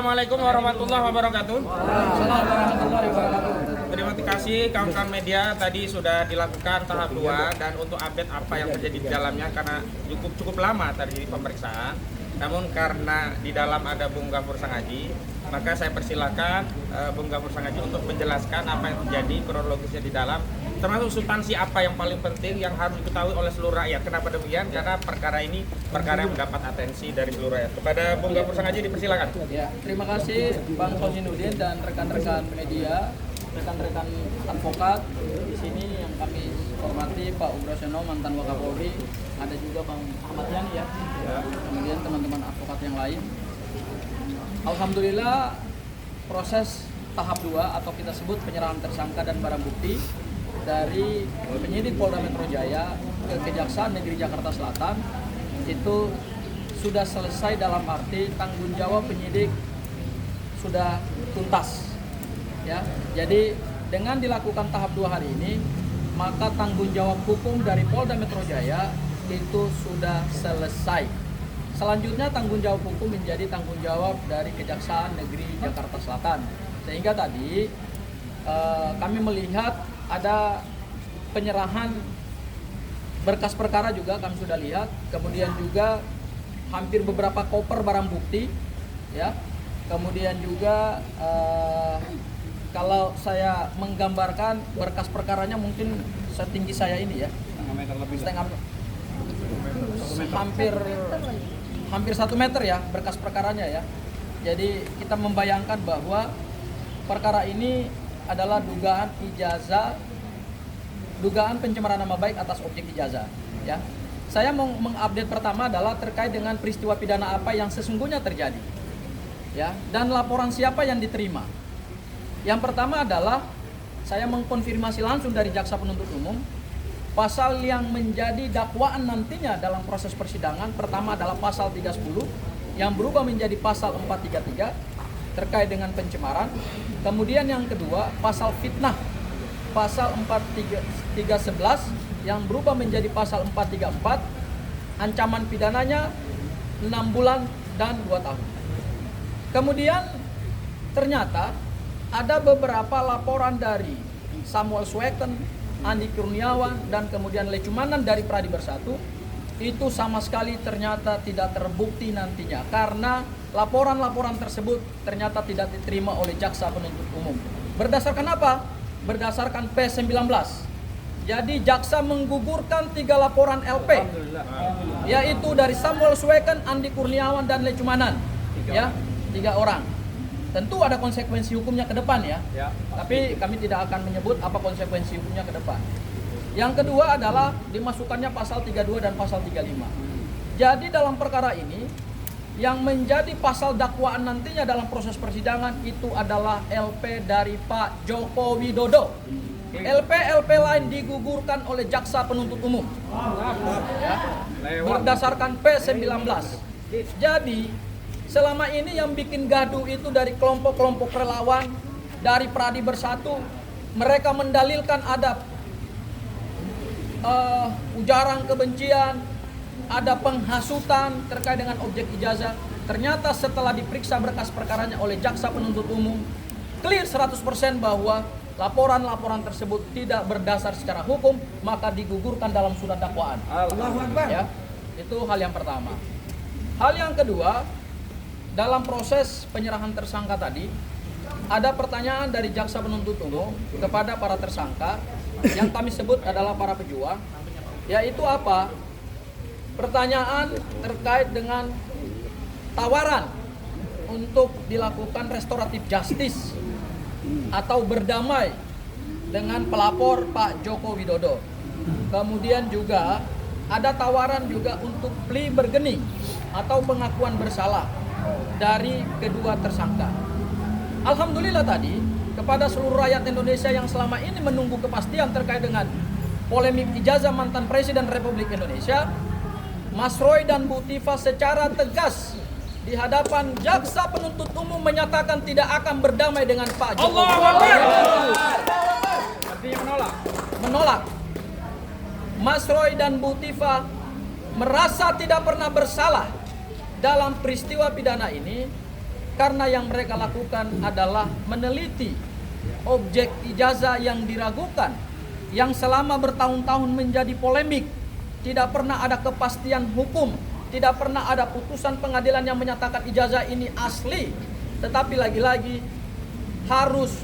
Assalamualaikum warahmatullahi wabarakatuh. Assalamualaikum warahmatullahi wabarakatuh. Terima kasih kawan-kawan media, tadi sudah dilakukan tahap 2 dan untuk update apa yang terjadi di dalamnya karena cukup lama tadi pemeriksaan. Namun karena di dalam ada Bung Gafur Sangaji, maka saya persilakan Bung Gafur Sangaji untuk menjelaskan apa yang terjadi kronologisnya di dalam, termasuk substansi apa yang paling penting yang harus diketahui oleh seluruh rakyat. Kenapa demikian? Karena perkara ini perkara yang mendapat atensi dari seluruh rakyat. Kepada Bung Gafur Sangaji dipersilakan. Ya, terima kasih Bang Fauzinuddin dan rekan-rekan media, rekan-rekan advokat di sini yang kami hormati, Pak Ugroseno mantan Wakapolri, ada juga Bang Ahmad Yani ya. Kemudian teman-teman advokat yang lain. Alhamdulillah proses tahap 2 atau kita sebut penyerahan tersangka dan barang bukti dari penyidik Polda Metro Jaya ke Kejaksaan Negeri Jakarta Selatan itu sudah selesai, dalam arti tanggung jawab penyidik sudah tuntas. Ya, jadi dengan dilakukan tahap 2 hari ini, maka tanggung jawab hukum dari Polda Metro Jaya itu sudah selesai. Selanjutnya tanggung jawab hukum menjadi tanggung jawab dari Kejaksaan Negeri Jakarta Selatan. Sehingga tadi kami melihat ada penyerahan berkas perkara juga kami sudah lihat, kemudian juga hampir beberapa koper barang bukti, ya. Kemudian juga kalau saya menggambarkan berkas perkaranya mungkin setinggi saya ini ya, hampir 1 meter ya berkas perkaranya ya. Jadi kita membayangkan bahwa perkara ini adalah dugaan pencemaran nama baik atas objek ijazah ya. Saya mau mengupdate pertama adalah terkait dengan peristiwa pidana apa yang sesungguhnya terjadi ya, dan laporan siapa yang diterima. Yang pertama adalah saya mengkonfirmasi langsung dari jaksa penuntut umum, pasal yang menjadi dakwaan nantinya dalam proses persidangan pertama adalah pasal 310 yang berubah menjadi pasal 433 terkait dengan pencemaran. Kemudian yang kedua pasal fitnah, pasal 43311 yang berubah menjadi pasal 434, ancaman pidananya 6 bulan dan 2 tahun. Kemudian ternyata ada beberapa laporan dari Samuel Sweken, Andi Kurniawan, dan kemudian Lecumanan dari Pradi Bersatu itu sama sekali ternyata tidak terbukti nantinya karena laporan-laporan tersebut ternyata tidak diterima oleh jaksa penuntut umum. Berdasarkan apa? Berdasarkan P19. Jadi jaksa menggugurkan 3 laporan LP, yaitu dari Samuel Sweken, Andi Kurniawan, dan Lecumanan, ya, 3 orang. Tentu ada konsekuensi hukumnya ke depan ya. Tapi kami tidak akan menyebut apa konsekuensi hukumnya ke depan. Yang kedua adalah dimasukkannya pasal 32 dan pasal 35. Jadi dalam perkara ini yang menjadi pasal dakwaan nantinya dalam proses persidangan itu adalah LP dari Pak Joko Widodo. LP lain digugurkan oleh jaksa penuntut umum ya, berdasarkan P19. Jadi selama ini yang bikin gaduh itu dari kelompok-kelompok relawan dari Pradi Bersatu, mereka mendalilkan ada ujaran kebencian, ada penghasutan terkait dengan objek ijazah. Ternyata setelah diperiksa berkas perkaranya oleh jaksa penuntut umum, clear 100% bahwa laporan-laporan tersebut tidak berdasar secara hukum, maka digugurkan dalam surat dakwaan. Ya, itu hal yang pertama. Hal yang kedua, dalam proses penyerahan tersangka tadi, ada pertanyaan dari jaksa penuntut umum kepada para tersangka yang kami sebut adalah para pejuang, yaitu apa? Pertanyaan terkait dengan tawaran untuk dilakukan restoratif justice atau berdamai dengan pelapor Pak Joko Widodo. Kemudian juga ada tawaran juga untuk plea bergening atau pengakuan bersalah dari kedua tersangka. Alhamdulillah tadi kepada seluruh rakyat Indonesia yang selama ini menunggu kepastian terkait dengan polemik ijazah mantan Presiden Republik Indonesia, Mas Roy dan Bu Tifa secara tegas di hadapan jaksa penuntut umum menyatakan tidak akan berdamai dengan Pak Jokowi. Artinya menolak. Mas Roy dan Bu Tifa merasa tidak pernah bersalah dalam peristiwa pidana ini karena yang mereka lakukan adalah meneliti objek ijazah yang diragukan, yang selama bertahun-tahun menjadi polemik, tidak pernah ada kepastian hukum, tidak pernah ada putusan pengadilan yang menyatakan ijazah ini asli. Tetapi lagi-lagi harus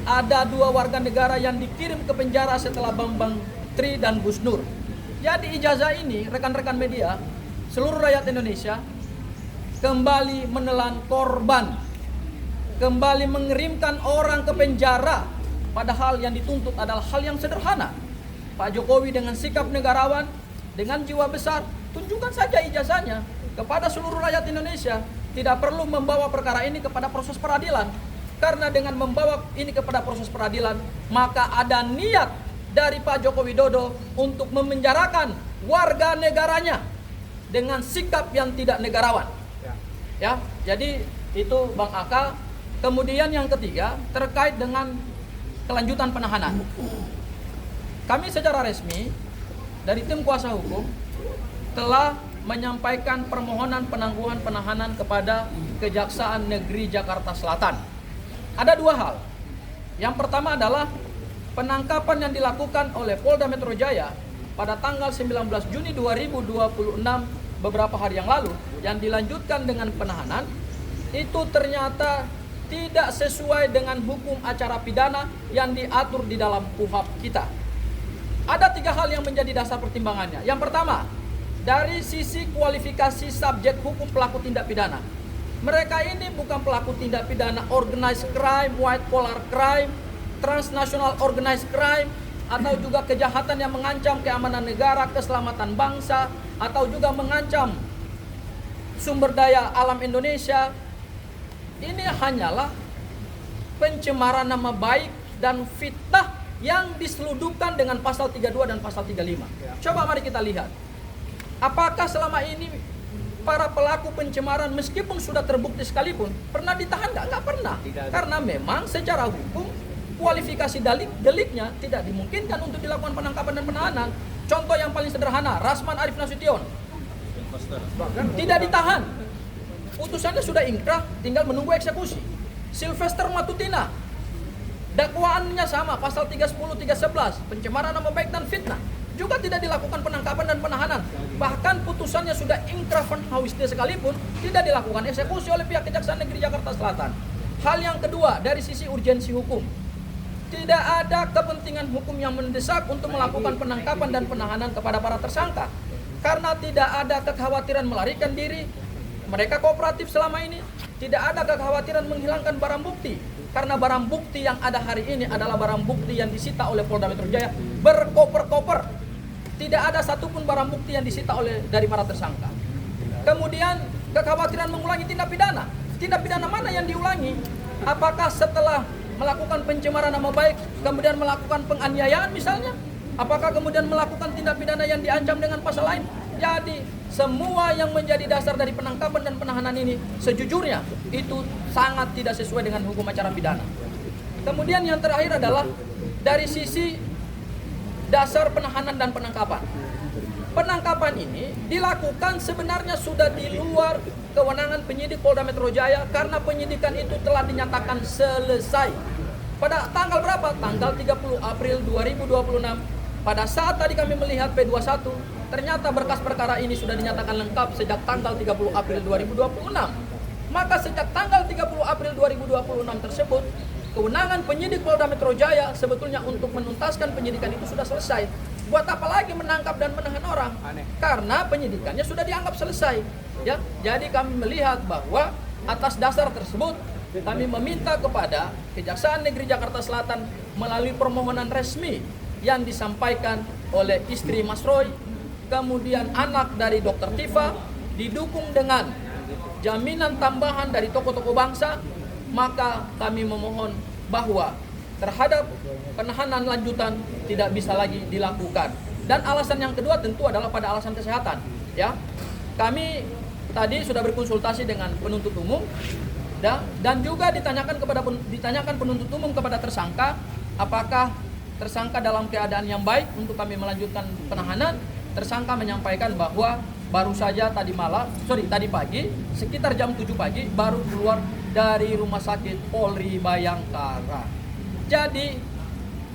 ada 2 warga negara yang dikirim ke penjara setelah Bambang Tri dan Gus Nur. Jadi ijazah ini, rekan-rekan media, seluruh rakyat Indonesia kembali menelan korban, kembali mengirimkan orang ke penjara, padahal yang dituntut adalah hal yang sederhana. Pak Jokowi dengan sikap negarawan, dengan jiwa besar, tunjukkan saja ijazahnya kepada seluruh rakyat Indonesia. Tidak perlu membawa perkara ini kepada proses peradilan, karena dengan membawa ini kepada proses peradilan, maka ada niat dari Pak Joko Widodo untuk memenjarakan warga negaranya dengan sikap yang tidak negarawan. Ya, jadi itu Bang Aka. Kemudian yang ketiga terkait dengan kelanjutan penahanan. Kami secara resmi dari tim kuasa hukum telah menyampaikan permohonan penangguhan penahanan kepada Kejaksaan Negeri Jakarta Selatan. Ada 2 hal. Yang pertama adalah penangkapan yang dilakukan oleh Polda Metro Jaya pada tanggal 19 Juni 2026 beberapa hari yang lalu, yang dilanjutkan dengan penahanan, itu ternyata tidak sesuai dengan hukum acara pidana yang diatur di dalam KUHP kita. Ada 3 hal yang menjadi dasar pertimbangannya. Yang pertama, dari sisi kualifikasi subjek hukum pelaku tindak pidana. Mereka ini bukan pelaku tindak pidana organized crime, white collar crime, transnational organized crime, atau juga kejahatan yang mengancam keamanan negara, keselamatan bangsa, atau juga mengancam sumber daya alam Indonesia. Ini hanyalah pencemaran nama baik dan fitnah yang diseludupkan dengan pasal 32 dan pasal 35. Coba mari kita lihat. Apakah selama ini para pelaku pencemaran meskipun sudah terbukti sekalipun pernah ditahan? Nggak pernah. Karena memang secara hukum kualifikasi deliknya tidak dimungkinkan untuk dilakukan penangkapan dan penahanan. Contoh yang paling sederhana, Rasman Arif Nasution tidak ditahan. Putusannya sudah ingkrah, tinggal menunggu eksekusi. Sylvester Matutina, dakwaannya sama, pasal 310, 311, pencemaran nama baik dan fitnah. Juga tidak dilakukan penangkapan dan penahanan. Bahkan putusannya sudah ingkrah van hauste sekalipun tidak dilakukan eksekusi oleh pihak Kejaksaan Negeri Jakarta Selatan. Hal yang kedua, dari sisi urgensi hukum, tidak ada kepentingan hukum yang mendesak untuk melakukan penangkapan dan penahanan kepada para tersangka. Karena tidak ada kekhawatiran melarikan diri, mereka kooperatif selama ini. Tidak ada kekhawatiran menghilangkan barang bukti. Karena barang bukti yang ada hari ini adalah barang bukti yang disita oleh Polda Metro Jaya berkoper-koper. Tidak ada satupun barang bukti yang disita dari para tersangka. Kemudian kekhawatiran mengulangi tindak pidana. Tindak pidana mana yang diulangi? Apakah setelah melakukan pencemaran nama baik kemudian melakukan penganiayaan misalnya? Apakah kemudian melakukan tindak pidana yang diancam dengan pasal lain? Jadi semua yang menjadi dasar dari penangkapan dan penahanan ini sejujurnya itu sangat tidak sesuai dengan hukum acara pidana. Kemudian yang terakhir adalah dari sisi dasar penahanan dan penangkapan. Penangkapan ini dilakukan sebenarnya sudah di luar kewenangan penyidik Polda Metro Jaya karena penyidikan itu telah dinyatakan selesai. Pada tanggal berapa? Tanggal 30 April 2026. Pada saat tadi kami melihat P21, ternyata berkas perkara ini sudah dinyatakan lengkap sejak tanggal 30 April 2026. Maka sejak tanggal 30 April 2026 tersebut, kewenangan penyidik Polda Metro Jaya sebetulnya untuk menuntaskan penyidikan itu sudah selesai. Buat apa lagi menangkap dan menahan orang? Karena penyidikannya sudah dianggap selesai. Ya, jadi kami melihat bahwa atas dasar tersebut kami meminta kepada Kejaksaan Negeri Jakarta Selatan melalui permohonan resmi yang disampaikan oleh istri Mas Roy, kemudian anak dari Dr. Tifa, didukung dengan jaminan tambahan dari tokoh-tokoh bangsa, maka kami memohon bahwa terhadap penahanan lanjutan tidak bisa lagi dilakukan. Dan alasan yang kedua tentu adalah pada alasan kesehatan. Ya, kami tadi sudah berkonsultasi dengan penuntut umum, dan juga ditanyakan penuntut umum kepada tersangka, apakah tersangka dalam keadaan yang baik untuk kami melanjutkan penahanan. Tersangka menyampaikan bahwa baru saja tadi pagi sekitar jam 7 pagi baru keluar dari Rumah Sakit Polri Bayangkara. Jadi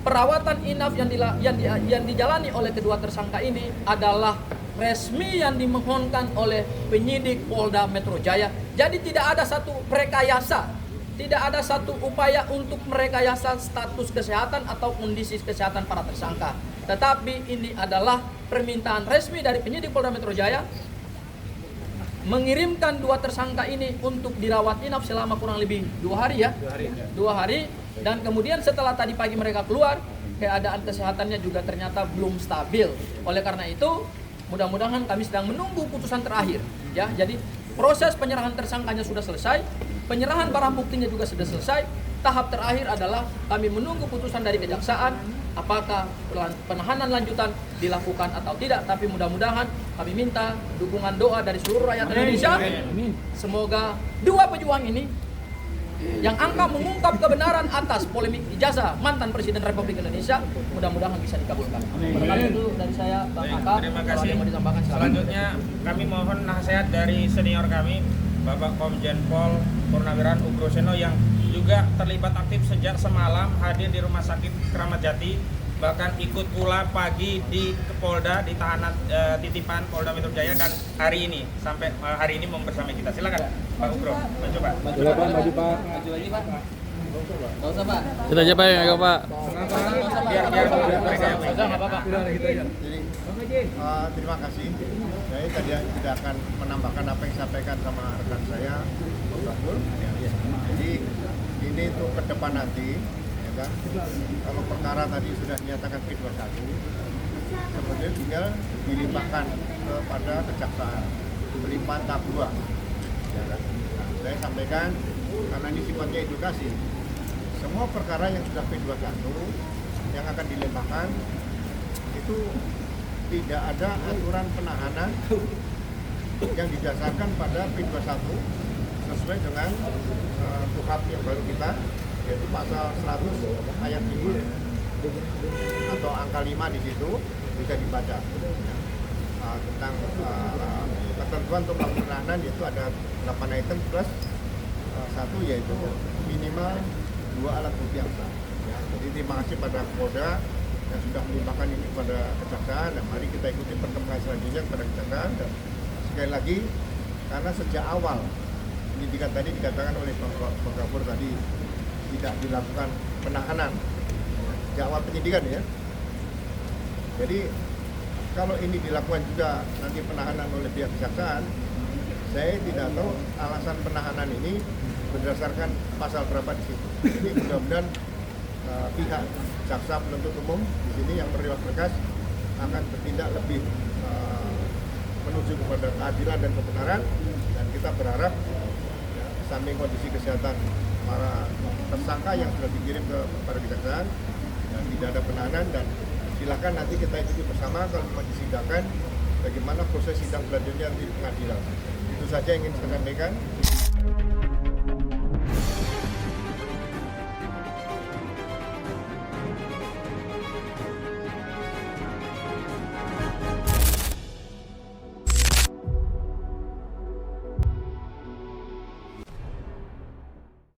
perawatan inap yang dijalani oleh kedua tersangka ini adalah resmi yang dimohonkan oleh penyidik Polda Metro Jaya. Jadi tidak ada satu rekayasa, tidak ada satu upaya untuk merekayasa status kesehatan atau kondisi kesehatan para tersangka. Tetapi ini adalah permintaan resmi dari penyidik Polda Metro Jaya mengirimkan dua tersangka ini untuk dirawat inap selama kurang lebih 2 hari ya. 2 hari. Dan kemudian setelah tadi pagi mereka keluar, keadaan kesehatannya juga ternyata belum stabil. Oleh karena itu, mudah-mudahan kami sedang menunggu putusan terakhir ya. Jadi proses penyerahan tersangkanya sudah selesai, penyerahan barang buktinya juga sudah selesai. Tahap terakhir adalah kami menunggu putusan dari kejaksaan apakah penahanan lanjutan dilakukan atau tidak. Tapi mudah-mudahan kami minta dukungan doa dari seluruh rakyat Indonesia. Semoga dua pejuang ini yang angka mengungkap kebenaran atas polemik ijazah mantan Presiden Republik Indonesia mudah-mudahan bisa dikabulkan. Barangkali itu dari saya, Bang Aka. Terima kasih. Mau disampaikan, Selanjutnya kami mohon nasihat dari senior kami, Bapak Komjen Pol Purnawirawan Ugroseno yang juga terlibat aktif sejak semalam hadir di Rumah Sakit Kramat Jati, bahkan ikut pula pagi di Polda di tahanan titipan Polda Metro Jaya dan hari ini sampai hari ini mau bersama kita. Silakan Pak Ugro, maju Pak. Maju Pak. Maju lagi Pak. Nggak usah Pak. Kita aja Pak, ya Pak. Biar mereka yang Udah nggak apa-apa. Jadi terima kasih. Saya tadi tidak akan menambahkan apa yang disampaikan sama rekan saya, Pak Bambul. Jadi ini untuk ke depan nanti, ya kan? Kalau perkara tadi sudah dinyatakan P21, kemudian tinggal dilimpahkan kepada kejaksaan, pelimpahan tahap 2. Ya kan? Nah, saya sampaikan karena ini sifatnya edukasi. Semua perkara yang sudah P21 yang akan dilimpahkan itu tidak ada aturan penahanan yang didasarkan pada P21 sesuai dengan KUHP yang baru kita, yaitu pasal 100 ayat 5 atau angka 5 di situ bisa dibaca tentang ketentuan untuk melakukan penahanan, yaitu ada 8 item plus 1 yaitu minimal 2 alat bukti yang sah. Ya, jadi terima kasih pada Polda yang sudah melimpahkan ini kepada kejaksaan, dan mari kita ikuti perkembangan selanjutnya kepada kejaksaan. Dan sekali lagi, karena sejak awal penyidikan tadi dikatakan oleh Pak Kapur tadi tidak dilakukan penahanan sejak awal penyidikan ya. Jadi kalau ini dilakukan juga nanti penahanan oleh pihak kejaksaan, saya tidak tahu alasan penahanan ini berdasarkan pasal berapa di situ. Jadi mudah-mudahan pihak jaksa penuntut umum di sini yang berriwayat berkas akan bertindak lebih menuju kepada keadilan dan kebenaran, dan kita berharap samping kondisi kesehatan para tersangka yang sudah dikirim kepada kejaksaan dan tidak ada penahanan, dan silakan nanti kita ikuti bersama kalau mau disidangkan bagaimana proses sidang selanjutnya di pengadilan. Itu saja yang ingin saya sampaikan.